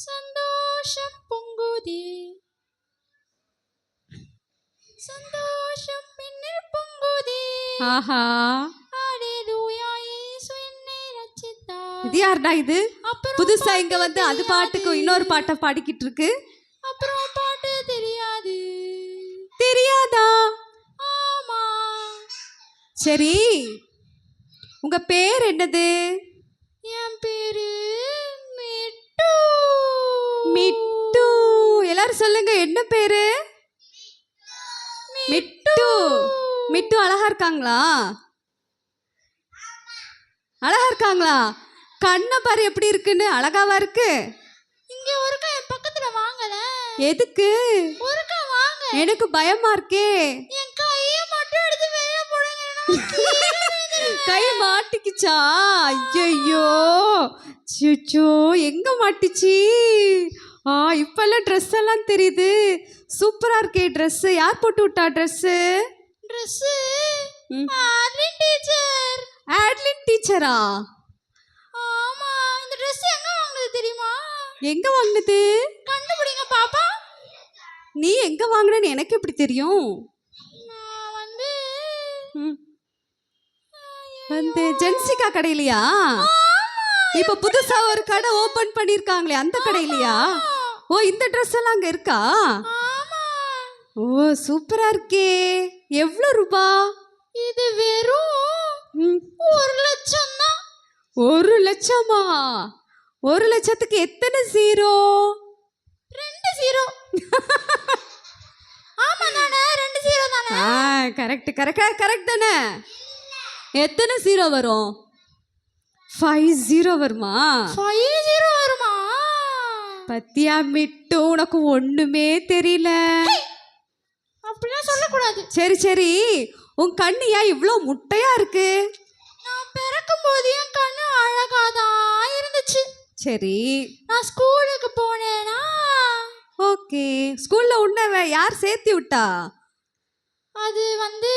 சந்தோஷம் பொங்குதே சந்தோஷம் மின்னல் பொங்குதே. ஆஹா, ஹalleluya இயேசு என்னை ரட்சித்தார். இது யாருடா இது? புதுசா இங்க வந்து அது பாட்டுக்கு இன்னொரு பாட்டை பாடிக்கிட்டு இருக்கு. அப்புறம் பாட்டு தெரியாது. தெரியாதா? ஆமா. சரி, உங்க பேர் என்னது? என் பேரு மிட்டு. மிட்டு. எல்லாரும் சொல்லுங்க, என்ன பேரு? மிட்டு. மிட்டு அழகா இருக்காங்களா? அழகா இருக்காங்களா? கண்ணை பாரு எப்படி இருக்குன்னு. அழகாவா இருக்கு? இங்க ஒருக்கா என் பக்கத்துல வாங்கல. எதுக்கு? ஒருக்கா வாங்க. எனக்கு பயமா இருக்கே. என் கையை மட்டும் எடுத்து வெளிய போடுங்க. கை மாட்டிக்கிச்சா? ஐயோ, சுச்சோ, எங்க மாட்டிச்சு? இப்பெல்லாம் ட்ரெஸ் எல்லாம் தெரியுது. சூப்பரா இருக்கே ட்ரெஸ். யார் போட்டு விட்டா dress? Dress Adeline teacher. Adeline டீச்சரா? ஆமா. இந்த ட்ரெஸ் எங்க வாங்குனது தெரியுமா? எங்க வாங்குனது? கண்டுபிடிங்க பாப்பா. நீ எங்க வாங்குனன்னு எனக்கு எப்படி தெரியும்? நான் வந்து ஜென்சிகா கடையிலையா? இப்ப புதுசா ஒரு கடை ஓபன் பண்ணிருக்காங்களே, அந்த கடையிலையா? ஓ, இந்த ட்ரெஸ் எல்லாம் அங்க இருக்கா? ஓ, சூப்பரா இருக்கே. எவ்வளவு ரூபா? இது வெறும் 1,00,000 தான். 1,00,000மா? 1,00,000த்துக்கு எத்தனை ஜீரோ? 2 ஜீரோ. ஆமா தானே, 2 ஜீரோ தானே? கரெக்ட் கரெக்ட் கரெக்ட் தானே. எத்தனை ஜீரோ வரும்? 5 ஜீரோ வருமா? 5 ஜீரோ வருமா? பத்தியா மிட்டு, உனக்கு ஒண்ணுமே தெரியல. அப்படிலாம் சொல்லக்கூடாது. சரி சரி, உன் கண்ணு ஏன் இவ்வளோ முட்டையா இருக்கு? நான் பிறக்கும் போது என் கண்ணு அழகாதான் இருந்துச்சு. சரி, நான் ஸ்கூலுக்கு போனேனா? ஓகே. ஸ்கூல்ல உன்ன யார் சேர்த்தி விட்டா? அது வந்து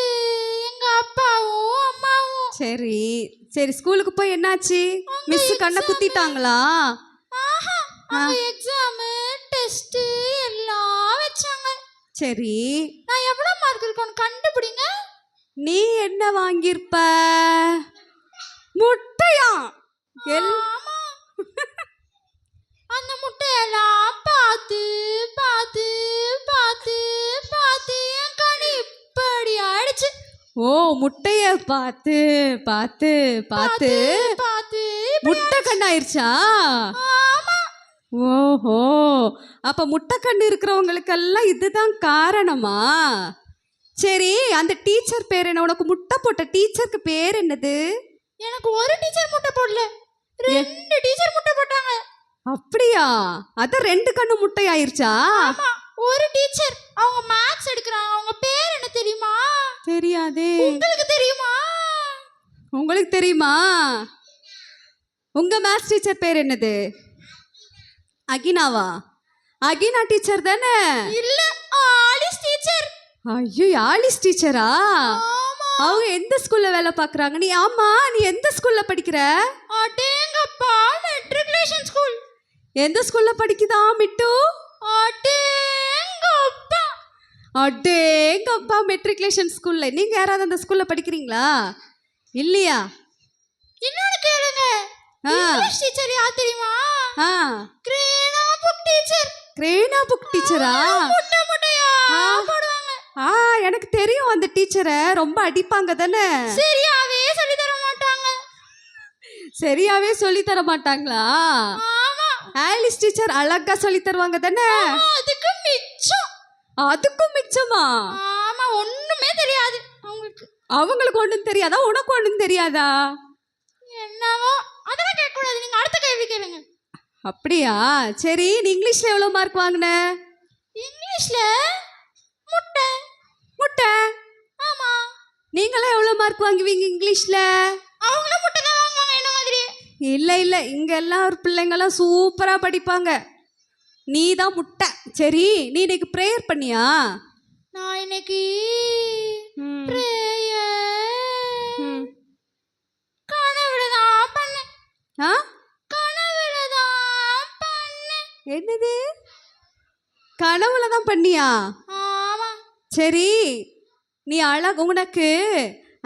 எங்க அப்பாவும் அம்மாவும். சரி சரி, ஸ்கூலுக்கு போய் என்னாச்சு? மிஸ் கண்ணை குத்திட்டாங்களா? ஆஹா, அங்க எக்ஸாம் டெஸ்ட் எல்லாம் வச்சாங்க. சரி, நான் எவ்வளவு மார்க் இருக்கும்னு கண்டுபிடிங்க. நீ என்ன வாங்கியிருப்ப? முட்டையா? ஆமா. அந்த முட்டையெல்லாம் பார்த்து பார்த்து பார்த்து பார்த்து என் கண்ணு இப்படி ஆயிடுச்சு. ஓ, முட்டைய பார்த்து பார்த்து பார்த்து பார்த்து முட்டை கண்ணாயிருச்சா? ஆமா. ஓஹோ, அப்ப முட்டை கண்ணு இருக்கிறவங்களுக்கெல்லாம் இதுதான் காரணமா? சரி, அந்த டீச்சர் பேர் என்ன? உனக்கு முட்டை போட்ட டீச்சருக்கு பேர் என்னது? எனக்கு ஒரு டீச்சர் முட்டை போடல, 2 டீச்சர் முட்டை போட்டாங்க. அப்படியா? அத 2 கண்ணு முட்டை ஆயிருச்சா? ஆமா. ஒரு டீச்சர், அவங்க மேத்ஸ் எடுக்கறாங்க. அவங்க பேர் என்ன தெரியுமா? தெரியாதே. உங்களுக்கு தெரியுமா? உங்களுக்கு தெரியுமா? உங்க மேத்ஸ் டீச்சர் பேர் என்னது? அகினாவா? அகினா டீச்சர் தானே? இல்ல, ஆலிஸ் டீச்சர். ஐயோ, ஆலிஸ் டீச்சரா? ஆமா. அவங்க எந்த ஸ்கூல்ல வேலை பார்க்கறாங்க? நீ ஆமா, நீ எந்த ஸ்கூல்ல படிக்கிற? அடேங்கப்பா, மெட்ரிகுலேஷன் ஸ்கூல். எந்த ஸ்கூல்ல படிக்குதா மிட்டு? அடேங்கப்பா. அடேங்கப்பா, மெட்ரிகுலேஷன் ஸ்கூல்ல. நீங்க யாராவது அந்த ஸ்கூல்ல படிக்கிறீங்களா? இல்லையா? இன்னொன்னு கேளுங்க. இங்கிலீஷ் டீச்சர் யார் தெரியுமா? கிரேனா புக் டீச்சர். கிரேனா புக் டீச்சரா? முட்டை முட்டையா போடுவாங்க. எனக்கு தெரியும் அந்த டீச்சரை. ரொம்ப அடிப்பாங்க தானே? சரியாவே சொல்லி தர மாட்டாங்க. சரியாவே சொல்லி தர மாட்டாங்களா? ஆமா. ஆலிஸ் டீச்சர் அழகா சொல்லி தருவாங்க தானே? அதுக்கு மிச்சம். அதுக்கும் மிச்சமா? ஆமா, ஒண்ணுமே தெரியாது அவங்களுக்கு. அவங்களுக்கு ஒண்ணும் தெரியாதா? உனக்கு ஒண்ணும் தெரியாதா? என்னவோ, அதெல்லாம் கேட்க கூடாது. நீங்க அடுத்த கேள்வி கேளுங்க. அப்படியா? சரி, நீ இங்கிலீஷ்ல எவ்வளவு மார்க் வாங்கின? இங்கிலீஷ்ல முட்டை. முட்டை? ஆமா. நீங்களாம் எவ்வளவு மார்க் வாங்குவீங்க இங்கிலீஷ்ல? அவங்களும் முட்டை தான் வாங்குவாங்க என்ன மாதிரி. இல்ல இல்ல, இங்க எல்லாம் ஒரு பிள்ளைங்கெல்லாம் சூப்பரா படிப்பாங்க. நீ தான் முட்டை. சரி, நீ இன்னைக்கு ப்ரேயர் பண்ணியா? நான் இன்னைக்கு கனவுல தான் பண்ணேன். ஆ? கனவுல தான் பண்ணேன். என்னது கனவுல தான் பண்ணியா? ஆமா சரி, நீ உனக்கு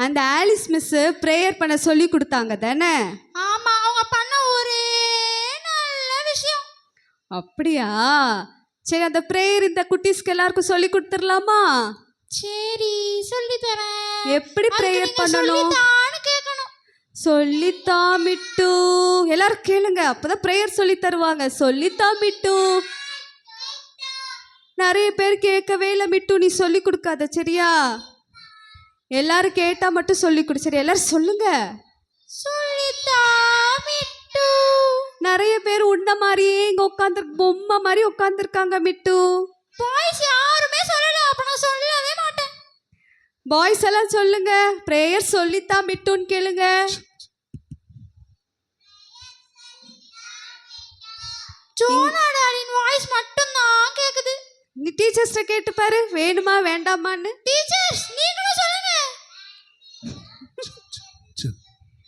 அந்த ஆலிஸ் மிஸ் ப்ரேயர் பண்ண சொல்லி கொடுத்தாங்க தானே? ஆமா, அவங்க பண்ண ஒரே நல்ல விஷயம். அப்படியா? சரி, அந்த ப்ரேயர் இந்த குட்டீஸ்க்கு எல்லாருக்கும் சொல்லி கொடுத்துடலாமா? சரி சொல்லி தரேன். எப்படி ப்ரேயர் பண்ணணும் கேட்கணும். சொல்லித்தா மிட்டு. எல்லாரும் கேளுங்க, அப்பதான் ப்ரேயர் சொல்லி தருவாங்க. சொல்லித்தா மிட்டு. நிறைய பேர் கேட்கவே இல்லை மிட்டு, நீ சொல்லி கொடுக்காத சரியா? எல்லாரும் கேட்டா மட்டும் சொல்லி கொடு. சரி, எல்லாரும் சொல்லுங்க. சொல்லித்தா மிட்டு. நிறைய பேர் உன்ன மாதிரியே இங்க உட்காந்து பொம்மை மாதிரி உட்காந்துருக்காங்க மிட்டு. பாய்ஸ் யாருமே சொல்லல, அப்ப நான் சொல்லவே மாட்டேன். பாய்ஸ் எல்லாம் சொல்லுங்க, பிரேயர் சொல்லித்தா மிட்டுன்னு கேளுங்க. ஜோனாடாரின் வாய்ஸ் மட்டும் தான் கேக்குது. நீ டீச்சர்ஸ்ட கேட்டு பாரு, வேணுமா வேண்டாமான்னு. டீச்சர்ஸ் நீங்களும் சொல்லுங்க.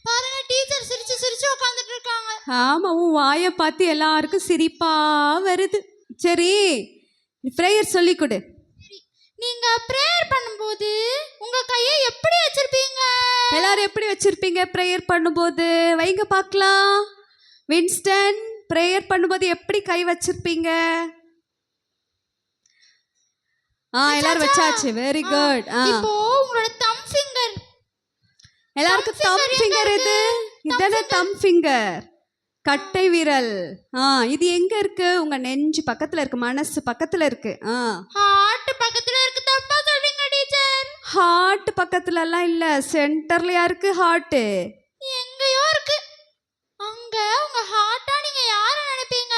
பாருங்க, டீச்சர் சிரிச்சு சிரிச்சு உட்கார்ந்துட்டு இருக்காங்க. ஆமா, உன் வாயை பார்த்து எல்லாருக்கும் சிரிப்பா வருது. சரி, பிரேயர் சொல்லி கொடு. நீங்க பிரேயர் பண்ணும்போது உங்க கையை எப்படி வச்சிருப்பீங்க? எல்லாரும் எப்படி வச்சிருப்பீங்க பிரேயர் பண்ணும்போது? வைங்க பார்க்கலாம். வின்ஸ்டன், பிரேயர் பண்ணும்போது எப்படி கை வச்சிருப்பீங்க? எல்லாரும் வச்சாச்சு. Very good. இப்போ உங்களோட தம் ஃபிங்கர். எல்லாருக்கும் தம் ஃபிங்கர் எது? இதுதானே தம் ஃபிங்கர், கட்டை விரல். இது எங்க இருக்கு? உங்க நெஞ்சு பக்கத்துல இருக்கு, மனசு பக்கத்துல இருக்கு. ஹார்ட் பக்கத்துல இருக்கு. தப்பா சொல்றீங்க டீச்சர். ஹார்ட் பக்கத்துல எல்லாம் இல்ல, சென்டர்லயா இருக்கு ஹார்ட். எங்கயோ இருக்கு. அங்க உங்க ஹார்ட்டா நீங்க யார நினைப்பீங்க?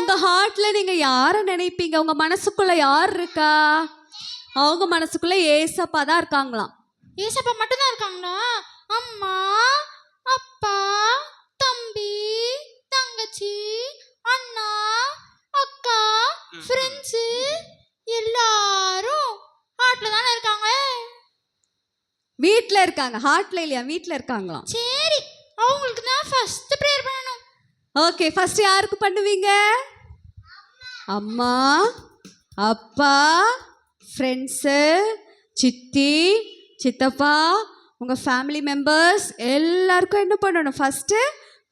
உங்க ஹார்ட்ல நீங்க யார நினைப்பீங்க? உங்க மனசுக்குள்ள யார் இருக்கா? அவங்க மனசுக்குள்ள ஏசப்பா தான் இருக்காங்களாம். ஏசப்பா மட்டும் தான் இருக்காங்களா? அம்மா, அப்பா, தம்பி, தங்கச்சி, அண்ணா, அக்கா, ஃப்ரெண்ட்ஸ் எல்லாரும் ஹார்ட்ல தானே இருக்காங்க. வீட்ல இருக்காங்க, ஹார்ட்ல இல்லையா? வீட்ல இருக்காங்களாம். சரி, அவங்களுக்கு தான் ஃபர்ஸ்ட் பிரேயர் பண்ணணும். ஓகே, ஃபர்ஸ்ட் யாருக்கு பண்ணுவீங்க? அம்மா, அப்பா, ஃப்ரெண்ட்ஸு, சித்தி, சித்தப்பா, உங்கள் ஃபேமிலி மெம்பர்ஸ் எல்லாருக்கும் என்ன பண்ணணும்? ஃபஸ்ட்டு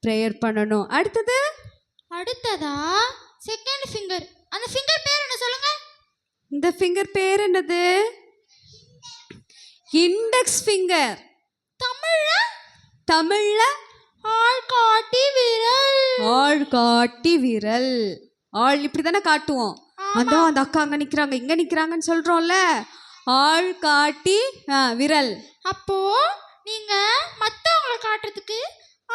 ப்ரேயர் பண்ணணும். அடுத்ததா செகண்ட் ஃபிங்கர். அந்த ஃபிங்கர் பேர் என்ன சொல்லுங்க? இந்த ஃபிங்கர் பேர் என்னது? Index finger. தமிழ்ல ஆள்காட்டி விரல். ஆள்காட்டி விரல். ஆள் இப்படி தானே காட்டுவோம். அந்த அக்கா அங்கே நிற்கிறாங்க, இங்கே நிற்கிறாங்கன்னு சொல்கிறோம்ல. ஆள் காட்டி விரல். அப்போ நீங்க மற்றவங்களை காட்டுறதுக்கு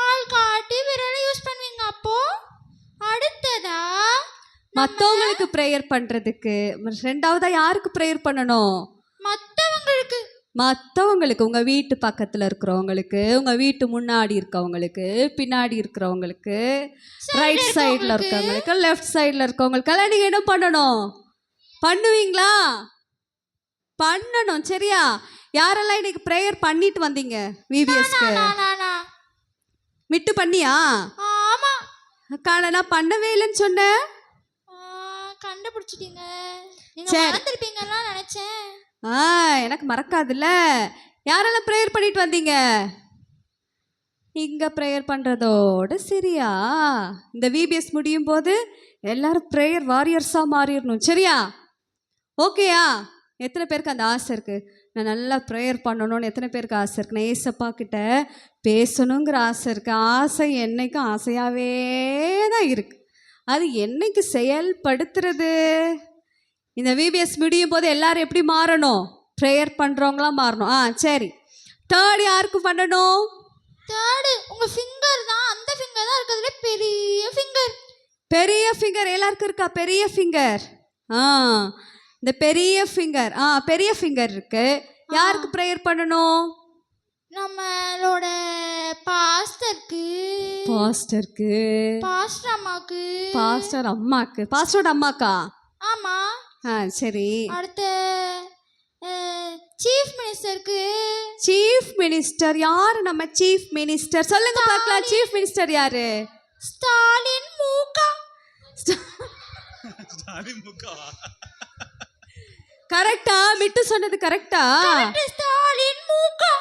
ஆள் காட்டி விரலை யூஸ் பண்ணுவீங்க. அப்போ அடுத்ததா மற்றவங்களுக்கு ப்ரேயர் பண்ணுறதுக்கு ரெண்டாவதா யாருக்கு ப்ரேயர் பண்ணணும்? மற்றவங்களுக்கு. உங்கள் வீட்டு பக்கத்தில் இருக்கிறவங்களுக்கு, உங்கள் வீட்டு முன்னாடி இருக்கவங்களுக்கு, பின்னாடி இருக்கிறவங்களுக்கு, ரைட் சைடில் இருக்கவங்களுக்கு, லெஃப்ட் சைடில் இருக்கவங்களுக்கெல்லாம் நீங்கள் என்ன பண்ணணும்? பண்ணுவீங்களா? பண்ணணும் சரியா? யாரெல்லாம் இன்னைக்கு ப்ரேயர் பண்ணிட்டு வந்தீங்க விபிஎஸ்க்கு? மிட்டு பண்ணியா? ஆமா. நான் பண்ணவே இல்லைன்னு சொன்னேன். கண்டுபிடிச்சிட்டீங்க. நீங்க மறந்துருப்பீங்கன்னு நினைச்சேன். எனக்கு மறக்காதுல்ல. யாரெல்லாம் ப்ரேயர் பண்ணிட்டு வந்தீங்க? இங்கே ப்ரேயர் பண்ணுறதோட சரியா? இந்த விபிஎஸ் முடியும் போது எல்லாரும் ப்ரேயர் வாரியர்ஸாக மாறிடணும் சரியா? ஓகேயா? எத்தனை பேருக்கு அந்த ஆசை இருக்குது? நான் நல்லா ப்ரேயர் பண்ணணும்னு எத்தனை பேருக்கு ஆசை இருக்குது? நான் ஏசப்பா கிட்ட பேசணுங்கிற ஆசை இருக்குது. ஆசை என்னைக்கும் ஆசையாகவே தான் இருக்குது. அது என்னைக்கு செயல்படுத்துறது? இந்த விபிஎஸ் முடியும் போது எல்லாரும் எப்படி மாறணும்? ப்ரேயர் பண்ணுறவங்களாம் மாறணும். சரி, தேர்ட் யாருக்கு பண்ணணும்? தேர்டு உங்கள் ஃபிங்கர் தான். அந்த ஃபிங்கர் தான் இருக்கிறதுல பெரிய ஃபிங்கர். பெரிய ஃபிங்கர் எல்லாருக்கும் இருக்கா? பெரிய ஃபிங்கர். இந்த பெரிய ஃபிங்கர். பெரிய ஃபிங்கர் இருக்கு. யாருக்கு ப்ரேயர் பண்ணணும்? நம்மளோட பாஸ்டருக்கு. பாஸ்டர் அம்மாக்கு. பாஸ்டரோட அம்மாக்கா? ஆமா. சரி. அடுத்த சீஃப் மினிஸ்டருக்கு. சீஃப் மினிஸ்டர் யாரு? நம்ம சீஃப் மினிஸ்டர் சொல்லுங்க பார்க்கலாம். சீஃப் மினிஸ்டர் யாரு? ஸ்டாலின் மூக்கா. கரெக்டா? மிட்டு சொன்னது கரெக்டா? ஸ்டாலின் மூக்கா.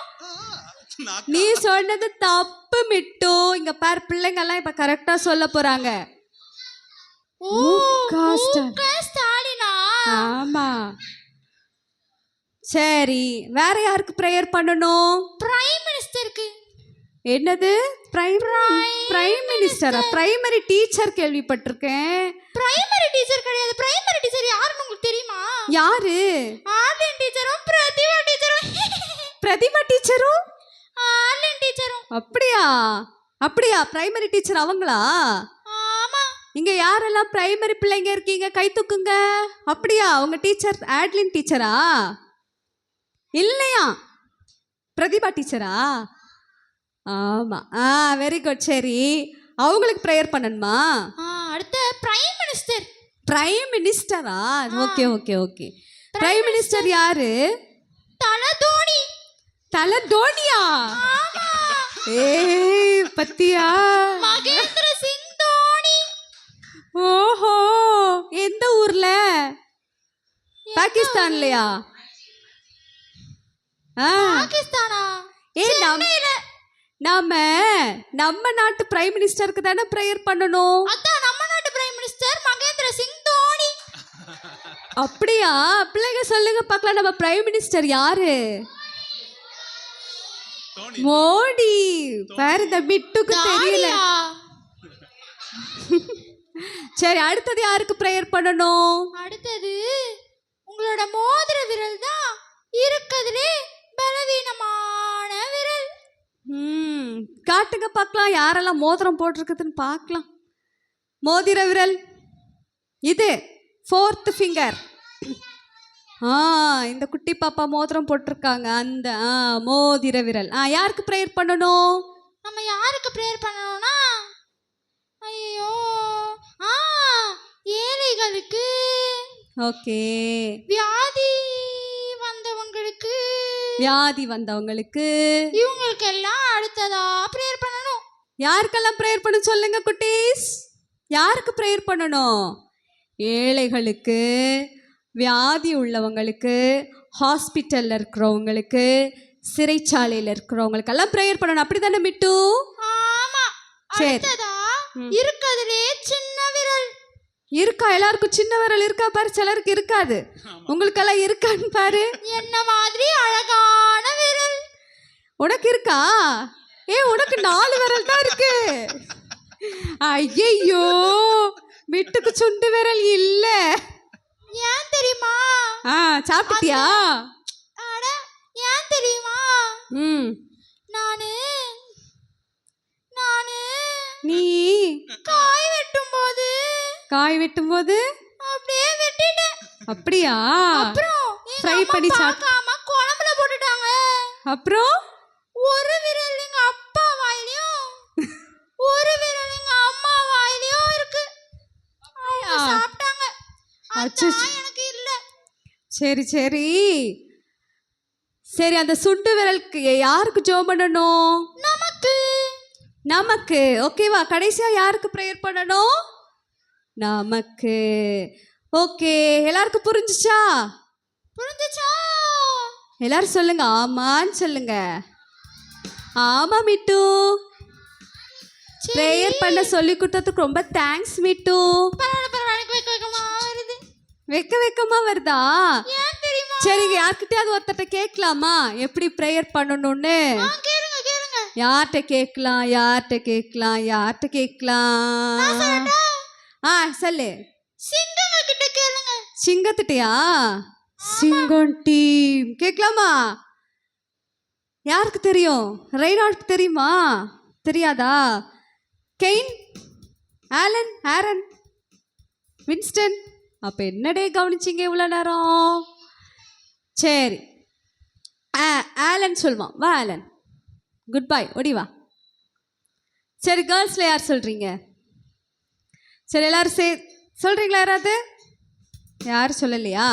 நீ சொன்னது தப்பு மிட்டு. இங்க பாரு, பிள்ளைங்க எல்லாம் இப்ப கரெக்டா சொல்ல போறாங்க. ஸ்டாலினா? ஆமா. சரி, வேற யாருக்கு பிரேயர் பண்ணணும்? பிரைம் மினிஸ்டருக்கு. என்னது? பிரைம் மினிஸ்டரா? பிரைமரி டீச்சர் கேள்விப்பட்டிருக்கேன். பிரைமரி டீச்சர் கிடையாது. பிரைமரி டீச்சர் யாருன்னு உங்களுக்கு தெரியுமா? யாரு? ஆன்லைன் டீச்சரும் பிரதிபா டீச்சரும். பிரதிபா டீச்சரும் ஆன்லைன் டீச்சரும். அப்படியா? பிரைமரி டீச்சர் அவங்களா? ஆமா. இங்க யாரெல்லாம் பிரைமரி பிள்ளைங்க இருக்கீங்க கை தூக்குங்க. அப்படியா? உங்க டீச்சர் ஆட்லின் டீச்சரா? இல்லையா, பிரதிபா டீச்சரா? ஆமா. Very good. சரி, அவங்களுக்கு ப்ரேயர் பண்ணணுமா? அடுத்து பிரைம் மினிஸ்டர். பிரைம் மினிஸ்டரா? ஓகே. பிரைம் மினிஸ்டர் யாரு? தலதோனி. தலதோனியா? பத்தியா? மகேந்திர சிங் தோனி. ஓஹோ, எந்த ஊர்ல? பாகிஸ்தான்லயா? பாகிஸ்தானா? நம்ம நாட்டு பிரைம் மினிஸ்டருக்கு தானே பிரேயர் பண்ணணும். அதான் நம்ம நாட்டு பிரைம் மினிஸ்டர் மகேந்திர சிங் தோனி. அப்படியா? பிள்ளைங்க சொல்லுங்க பார்க்கலாம், நம்ம பிரைம் மினிஸ்டர் யாரு? மோடி. வேற இந்த மிட்டுக்கு தெரியல. சரி, அடுத்தது யாருக்கு பிரேயர் பண்ணணும்? அடுத்தது உங்களோட மோதிர விரல் தான் இருக்கதுலே பலவீனமான விரல். காட்டுங்க பார்க்கலாம், யாரெல்லாம் மோதிரம் போட்டிருக்குதுன்னு பார்க்கலாம். மோதிர விரல் இது 4th ஃபிங்கர். இந்த குட்டி பாப்பா மோதிரம் போட்டிருக்காங்க, அந்த மோதிர விரல். யாருக்கு ப்ரேயர் பண்ணணும்? நம்ம யாருக்கு ப்ரேயர் பண்ணணும்னா, ஐயோ, ஏழைகளுக்கு. ஓகே. வியாதி வந்தவங்களுக்கு இவங்களுக்கு எல்லாம் அடுத்ததா ப்ரேயர் பண்ணணும். யாருக்கெல்லாம் ப்ரேயர் பண்ண சொல்லுங்க குட்டீஸ். யாருக்கு ப்ரேயர் பண்ணணும்? ஏழைகளுக்கு, வியாதி உள்ளவங்களுக்கு, ஹாஸ்பிட்டலில் இருக்கிறவங்களுக்கு, சிறைச்சாலையில் இருக்கிறவங்களுக்கெல்லாம் ப்ரேயர் பண்ணணும். அப்படி தானே மிட்டு? ஆமா. அடுத்ததா இருக்கதுலே சின்ன விரல் இருக்கா? எல்லாருக்கும் சின்ன விரல் இருக்கா பாரு, சிலருக்கு இருக்காது. உங்களுக்கெல்லாம் இருக்கான்னு பாரு. என்ன மாதிரி அழகான விரல் உனக்கு இருக்கா? உனக்கு 4 விரல் தான் இருக்கு. ஐயோ, மிட்டுக்கு சுண்டு விரல் இல்ல. ஏன் தெரியுமா? சாப்பிட்டியா? அட, ஏன் தெரியுமா? நானு நீ காய் வெட்டும் போது அப்படியே வெட்டிட்டேன். அப்படியா? அப்புறம் ஃப்ரை பண்ணி சாப்பிடாம குழம்புல போட்டுட்டாங்க. அப்புறம் ஒரு விரல் எங்க அப்பா வாயிலையும் ஒரு விரல் எங்க அம்மா வாயிலையும் இருக்கு. அவங்க சாப்பிட்டாங்க. எனக்கு இல்ல. சரி, அந்த சுண்டு விரலுக்கு யாருக்கு ஜெபம் பண்ணணும்? நமக்கு. ஓகேவா? கடைசியா யாருக்கு ப்ரேயர் பண்ணணும்? நமக்கு. ஓகே, எல்லாருக்கும் புரிஞ்சுச்சா? எல்லாரும் சொல்லுங்க, ஆமான்னு சொல்லுங்க. ஆமா மிட்டு, ப்ரேயர் பண்ண சொல்லி கொடுத்ததுக்கு ரொம்ப தேங்க்ஸ் மிட்டு. வெக்கமா வருதா? சரிங்க, யார்கிட்டயாவது ஒருத்தட்ட கேட்கலாமா எப்படி ப்ரேயர் பண்ணணும்னு? யார்கிட்ட கேட்கலாம்? சொல்லு. சிங்கங்கிட்ட கேளுங்க. சிங்கத்திட்டயா? சிங்கம் டீம் கேட்கலாமா? யாருக்கு தெரியும்? ரெய்னால்ட் தெரியுமா? தெரியாதா? Cain, Aaron, Winston. அப்ப என்னடே கவனிச்சிங்க இவ்வளோ நேரம்? சரி, ஆலன் சொல்லுவான். வா ஆலன், குட் பை, ஓடி வா. சரி, கேர்ள்ஸில் யார் சொல்கிறீங்க? சரி, எல்லாரும் சொல்கிறீங்களா? யாராவது? யாரும் சொல்லலையா?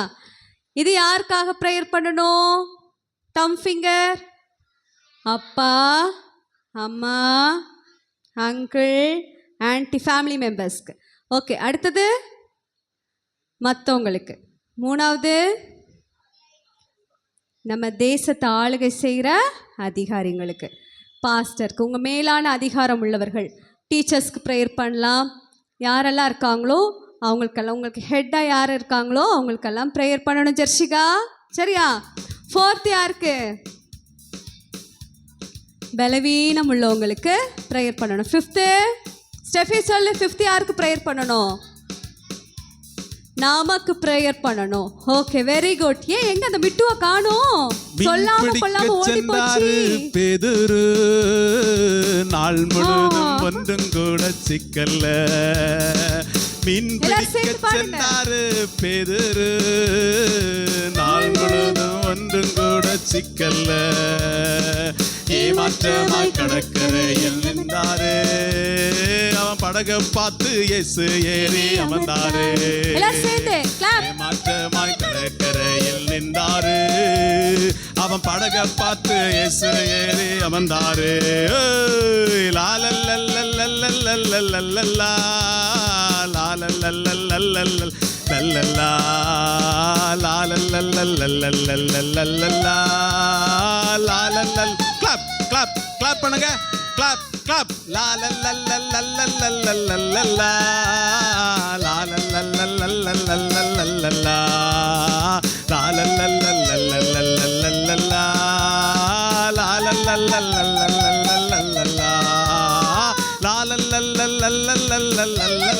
இது யாருக்காக ப்ரேயர் பண்ணணும்? தம் ஃபிங்கர். அப்பா, அம்மா, அங்கிள், ஆன்ட்டி, ஃபேமிலி மெம்பர்ஸ்க்கு. ஓகே, அடுத்தது மற்றவங்களுக்கு. மூணாவது, நம்ம தேசத்தை ஆளுகை செய்கிற அதிகாரிங்களுக்கு, பாஸ்டருக்கு, உங்கள் மேலான அதிகாரம் உள்ளவர்கள், டீச்சர்ஸ்க்கு ப்ரேயர் பண்ணலாம். யாரெல்லாம் இருக்காங்களோ அவங்களுக்கெல்லாம், உங்களுக்கு ஹெட்டாக யார் இருக்காங்களோ அவங்களுக்கெல்லாம் ப்ரேயர் பண்ணணும். ஜெர்ஷிகா, சரியா? 4th யாருக்கு? பலவீனம் உள்ளவங்களுக்கு ப்ரேயர் பண்ணணும். 5th ஸ்டெஃபி சொல்லு. 5th யாருக்கு ப்ரேயர் பண்ணணும்? நமக்கு ப்ரேயர் பண்ணணும். Okay, very good. ஏன் எங்க அந்த மிட்டுவ காணோம்? சொல்லாம கொள்ளாம ஓடி போச்சு. பேதுரு நாள் முழுதும் ஒன்றும் கூட சிக்கல்ல. மீன் பிடிக்க சென்றாரு பேதுரு, நாள் முழுதும் ஒன்றும் கூட சிக்கல்ல. ஏமாற்றமாய் கடற்கரையில் நின்றாரு, அவன் படகை பார்த்து இயேசு ஏறி அமர்ந்தாரு. ஏமாற்றமாய் கடற்கரையில் நின்றாரு, அவன் படகை பார்த்து இயேசு ஏறி அமர்ந்தாரு. லாலல்லல்லல்லல்லல்லல்லல்லல்லா லாலல்லல்லல்லல்லல்லல்லா லாலல்லல்லல்லல்லல்லல்லா லாலல்லல். கிளாப் கிளாப் கிளாப் பண்ணுங்க. Clap clap. லாலல்லல்லல்லல்லல்லல்லல்லா லாலல்லல்லல்லல்லல்லல்லா லாலல்லல்லல்லல்லல்லல்லா லாலல்லல்லல்லல்லல்லல்லா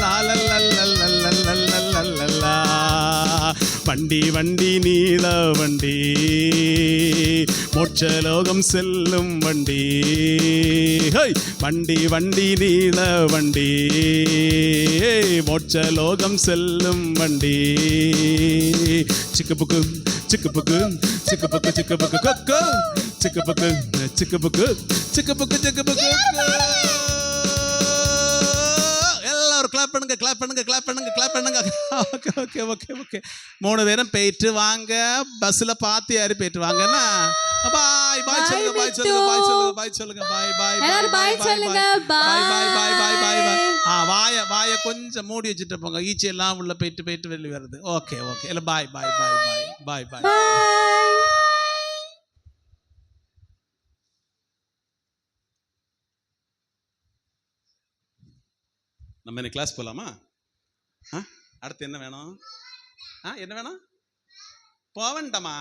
லாலல்லல்லல்லல்லல்லல்லா வண்டி வண்டி நீள வண்டி, மோட்சலோகம் செல்லும் வண்டி. வண்டி வண்டி நீள வண்டி, மோட்சலோகம் செல்லும் வண்டி. சிக்குபுக்கு சிக்குபுக்கு சிக்குபுக்கு சிக்குபுக்கு கொக்கோ சிக்குபுக்கு சிக்குபுக்கு சிக்குபுக்கு சிக்குபுக்கு. எல்லாரும் கிளாப் பண்ணுங்க, கிளாப் பண்ணுங்க, கிளாப் பண்ணுங்க, கிளாப் பண்ணுங்க. Okay okay okay okay. 3 பேரும் போயிட்டு வாங்க. பஸ்ல பார்த்து யாரு போயிட்டு வாங்கன்னா பாய் பாய் சொல்லுங்க, பாய் சொல்லுங்க, பாய் சொல்லுங்க, பாய் சொல்லுங்க, பாய் பாய் எல்லாரும் பாய் சொல்லுங்க. பாய் பாய் பாய் பாய் பாய் பாய். வாய கொஞ்சம் மூடி வச்சுட்டு போங்க, ஈச்சி எல்லாம் உள்ள போயிட்டு போயிட்டு வெளியே வருது. Okay okay. இல்ல பாய் பாய் பாய் பாய் பாய் பாய். நம்ம என்ன கிளாஸ் போகலாமா? அடுத்து என்ன வேணும்? என்ன வேணும்? போவண்டாமா?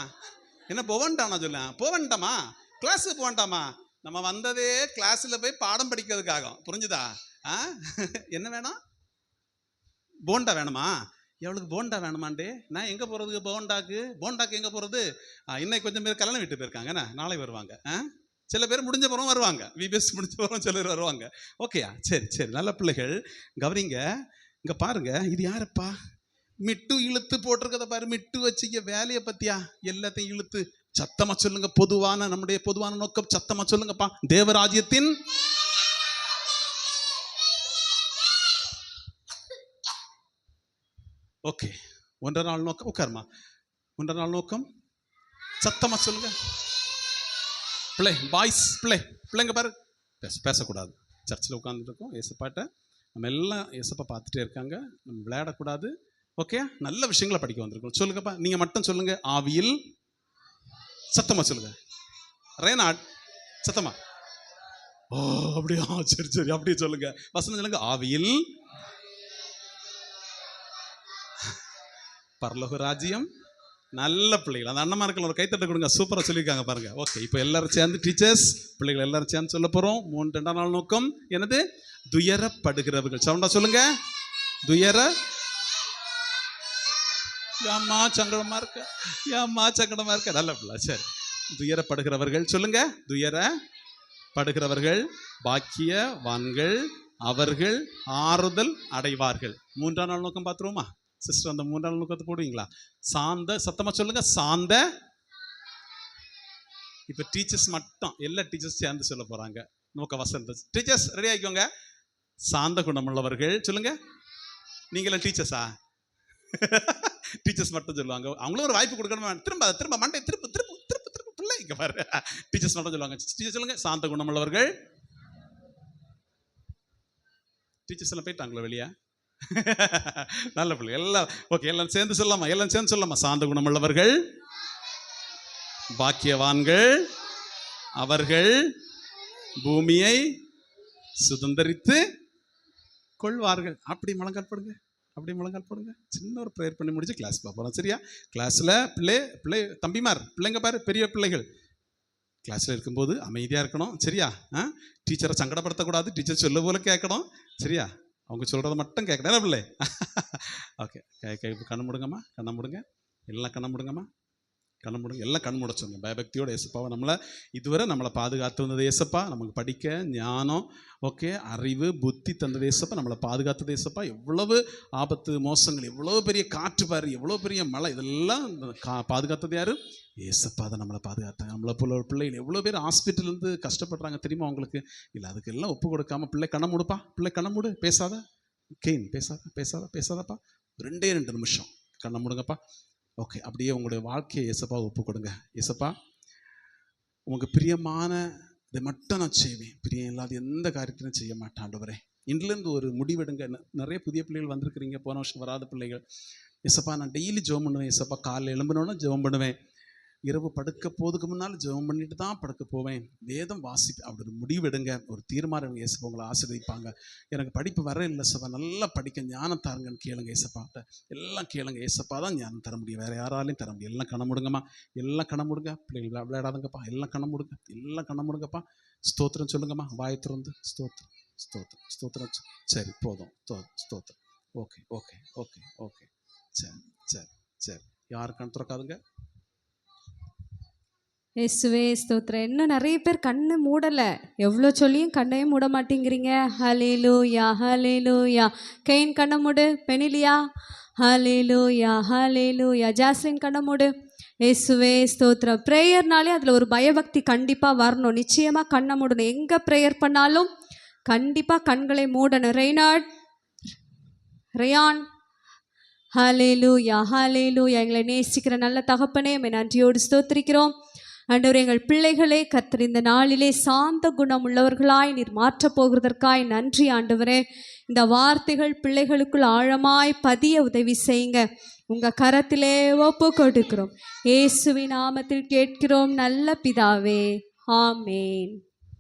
என்ன போவண்டாமா? சொல்ல போவண்டாமா? கிளாஸுக்கு போவண்டாமா? நம்ம வந்ததே கிளாஸில் போய் பாடம் படிக்கிறதுக்காக, புரிஞ்சுதா? என்ன வேணும்? போண்டா வேணுமா? எவ்வளவுக்கு போண்டா வேணுமாண்டே? நான் எங்கே போகிறதுக்கு? போண்டாக்கு எங்கே போகிறது? இன்னைக்கு கொஞ்சம் பேர் கல்யாணம் வீட்டு போயிருக்காங்க, நாளை வருவாங்க. சில பேர் முடிஞ்ச பிறகு வருவாங்க, விபிஎஸ் முடிஞ்ச பிறகு சிலர் வருவாங்க. ஓகேயா? சரி சரி, நல்ல பிள்ளைகள் கவனிங்க. இங்கே பாருங்க, இது யாருப்பா? மிட்டு இழுத்து போட்டிருக்கத பாரு. மிட்டு வச்சுக்க வேலையை பத்தியா? எல்லாத்தையும் இழுத்து சத்தமா சொல்லுங்க. பொதுவான நம்முடைய பொதுவான நோக்கம் சத்தமா சொல்லுங்கப்பா. தேவராஜ்யத்தின் ஓகே. 1.5 நாள் நோக்கம். உட்காருமா. 1.5 நாள் நோக்கம் சத்தமா சொல்லுங்க. பிள்ளை பாய்ஸ் பிள்ளைங்க பாரு, பேசக்கூடாது. சர்ச்சில் உட்காந்துருக்கோம், ஏசப்பாட்ட நம்ம எல்லாம் ஏசப்பா பார்த்துட்டே இருக்காங்க. நம்ம விளையாடக்கூடாது. ஓகே, நல்ல விஷயங்களை படிக்க வந்திருக்கோம். சொல்லுங்கப்பா, நீங்க மட்டும் சொல்லுங்க. ஆவியில் சத்தமா சொல்லுங்க. ரேனாட் சத்தமா. ஓ அப்படியா? சரி சரி, அப்படியே சொல்லுங்க. வசனம் சொல்லுங்க. ஆவியில் பரலோக ராஜ்யம். நல்ல பிள்ளைகள். அந்த அண்ணமார்கள் ஒரு கைத்தட்ட கொடுங்க. சூப்பராக சொல்லியிருக்காங்க பாருங்க. ஓகே, இப்போ எல்லாரும் சேர்ந்து டீச்சர்ஸ் பிள்ளைகள் எல்லாரும் சேர்ந்து சொல்ல போகிறோம். 2ஆம் நாள் நோக்கம் என்னது? துயரப்படுகிறவர்கள். சவுண்டா சொல்லுங்க. துயர ஏம்மா சங்கடமா இருக்க நல்ல பிள்ளை. சரி, துயரப்படுகிறவர்கள் சொல்லுங்க. துயரப்படுகிறவர்கள் பாக்கியவான்கள், அவர்கள் ஆறுதல் அடைவார்கள். 3ஆம் நாள் நோக்கம் பார்த்துருவோமா? சிஸ்டர், அந்த 3ஆம் நாள் நோக்கத்தை போடுவீங்களா? சாந்த. சத்தமா சொல்லுங்க. சாந்த. இப்ப டீச்சர்ஸ் மட்டும், எல்லா டீச்சர்ஸ் சேர்ந்து சொல்ல போறாங்க. நோக்க வசந்த டீச்சர்ஸ் ரெடி ஆகிக்கோங்க. சாந்த குணமுள்ளவர்கள் சொல்லுங்க. நீங்களும் டீச்சர்ஸா? டீச்சர்ஸ் மட்டும் சொல்லுவாங்க. அவங்களும் ஒரு வாய்ப்பு கொடுக்கணுமா? திரும்ப மண்டை திருப்பு திருப்பு திருப்பு திருப்பு பிள்ளை இங்க பாரு, டீச்சர்ஸ் மட்டும் சொல்லுவாங்க. டீச்சர் சொல்லுங்க, சாந்த குணமுள்ளவர்கள். டீச்சர்ஸ் எல்லாம் போயிட்டாங்களோ வெளியே? நல்ல பிள்ளை எல்லாம். ஓகே, எல்லாம் சேர்ந்து சொல்லலாமா? எல்லாம் சேர்ந்து சொல்லலாமா? சாந்த குணமுள்ளவர்கள் பாக்கியவான்கள், அவர்கள் பூமியை சுதந்தரித்து கொள்வார்கள். அப்படி முழங்கால் போடுங்க, அப்படி முழங்கால் போடுங்க. சின்ன ஒரு ப்ரேயர் பண்ணி முடிச்சு கிளாஸ் பார்ப்போம். சரியா? கிளாஸில் பிள்ளை தம்பிமார், பிள்ளைங்க பாரு, பெரிய பிள்ளைகள் கிளாஸில் இருக்கும்போது அமைதியாக இருக்கணும். சரியா? டீச்சரை சங்கடப்படுத்தக்கூடாது. டீச்சர் சொல்ல போல கேட்கணும். சரியா? அவங்க சொல்கிறத மட்டும் கேட்கணும். என்ன பிள்ளை? ஓகே, கண்ணு முடுங்கம்மா, கண்ணை முடுங்க, எல்லாம் கண்ணை முடுங்கம்மா, கண்ணை முடுங்க, எல்லாம் கண் முட சொல்லுங்க. பயபக்தியோட ஏசப்பாவை இதுவரை நம்மளை பாதுகாத்து வந்தது ஏசப்பா. நமக்கு படிக்க ஞானம், ஓகே, அறிவு, புத்தி தந்தது ஏசப்பா. நம்மளை பாதுகாத்தது ஏசப்பா. எவ்வளவு ஆபத்து மோசங்கள், எவ்வளோ பெரிய காற்று பாரு, எவ்வளோ பெரிய மழை, இதெல்லாம் பாதுகாத்தது யாரு? ஏசப்பா தான் நம்மளை பாதுகாத்தாங்க. நம்மளை போல ஒரு பிள்ளைகள் எவ்வளோ பேர் ஹாஸ்பிட்டல்லேருந்து கஷ்டப்படுறாங்க தெரியுமா உங்களுக்கு? இல்லை, அதுக்கெல்லாம் ஒப்பு கொடுக்காம பிள்ளை கண்ண முடுப்பா, பிள்ளை கண்ண முடு, பேசாத கெயின், பேசாதப்பா. 2 நிமிஷம் கண்ண முடுங்கப்பா. ஓகே, அப்படியே உங்களுடைய வாழ்க்கையை ஏசப்பா ஒப்பு கொடுங்க. ஏசப்பா, உங்களுக்கு பிரியமான இதை மட்டும் நான் செய்வேன், பிரியம் இல்லாத எந்த காரியத்திலும் செய்ய மாட்டேன் ஆண்டவரே. இன்றிலிருந்து ஒரு முடிவெடுங்க. நிறைய புதிய பிள்ளைகள் வந்திருக்கிறீங்க, போன வருஷம் வராத பிள்ளைகள். ஏசப்பா, நான் டெய்லி ஜெபம் பண்ணுவேன். ஏசப்பா, காலையில் எழும்பினோன்னா ஜெபம் பண்ணுவேன், இரவு படுக்க போதுக்கு முன்னால் ஜெபம் பண்ணிட்டு தான் படுக்க போவேன், வேதம் வாசிப்பேன். அப்படி ஒரு முடிவெடுங்க, ஒரு தீர்மானம். ஏசப்பா உங்களை ஆசீர்வதிப்பாங்க. எனக்கு படிப்பு வர இல்லை ஏசப்பா, நல்லா படிக்க ஞானம் தாருங்கன்னு கேளுங்க ஏசப்பாட்ட. எல்லாம் கேளுங்க. ஏசப்பா தான் ஞானம் தர முடியும், வேறு யாராலையும் தர முடியும். எல்லாம் கண்ண முடுங்கம்மா, எல்லாம் கண்ண முடுங்க. பிள்ளைகள் விளையாடாதுங்கப்பா, எல்லாம் கண்ண முடுங்க, எல்லாம் கண்ண முடுங்கப்பா. ஸ்தோத்திரம் சொல்லுங்கம்மா, வாய் திறந்து ஸ்தோத்திரம், ஸ்தோத்திரம், ஸ்தோத்திரம். சரி, போதும், ஸ்தோத்திரம். ஓகே ஓகே ஓகே ஓகே, சரி சரி சரி. யாரு கண் திறக்காதுங்க. இயேசுவே ஸ்தோத்திரம். இன்னும் நிறைய பேர் கண்ணு மூடலை, எவ்வளோ சொல்லியும் கண்ணையே மூட மாட்டேங்கிறீங்க. ஹல்லேலூயா, ஹல்லேலூயா. கெயின் கண்ணை மூடு. பெனிலியா, ஹல்லேலூயா, ஹல்லேலூயா. ஜாஸ்லின் கண்ணை மூடு. இயேசுவே ஸ்தோத்திரம். ப்ரேயர்னாலே அதில் ஒரு பயபக்தி கண்டிப்பாக வரணும். நிச்சயமாக கண்ணை மூடணும். எங்கே ப்ரேயர் பண்ணாலும் கண்டிப்பாக கண்களை மூடணும். ரெய்னாட், ரயான், ஹல்லேலூயா, ஹல்லேலூயா. எங்களை நேசிக்கிற நல்ல தகப்பனே, நன்றியோடு ஸ்தோத்திரிக்கிறோம். ஆண்டவரே, எங்கள் பிள்ளைகளே கர்த்தர் இந்த நாளிலே சாந்த குணம் உள்ளவர்களாய் நீர் மாற்றப் போகிறதற்காய் நன்றி ஆண்டவரே. இந்த வார்த்தைகள் பிள்ளைகளுக்குள் ஆழமாய் பதிய உதவி செய்யுங்க. உங்கள் கரத்திலே ஒப்பு கொடுக்கிறோம். இயேசுவின் நாமத்தில் கேட்கிறோம் நல்ல பிதாவே, ஆமேன்.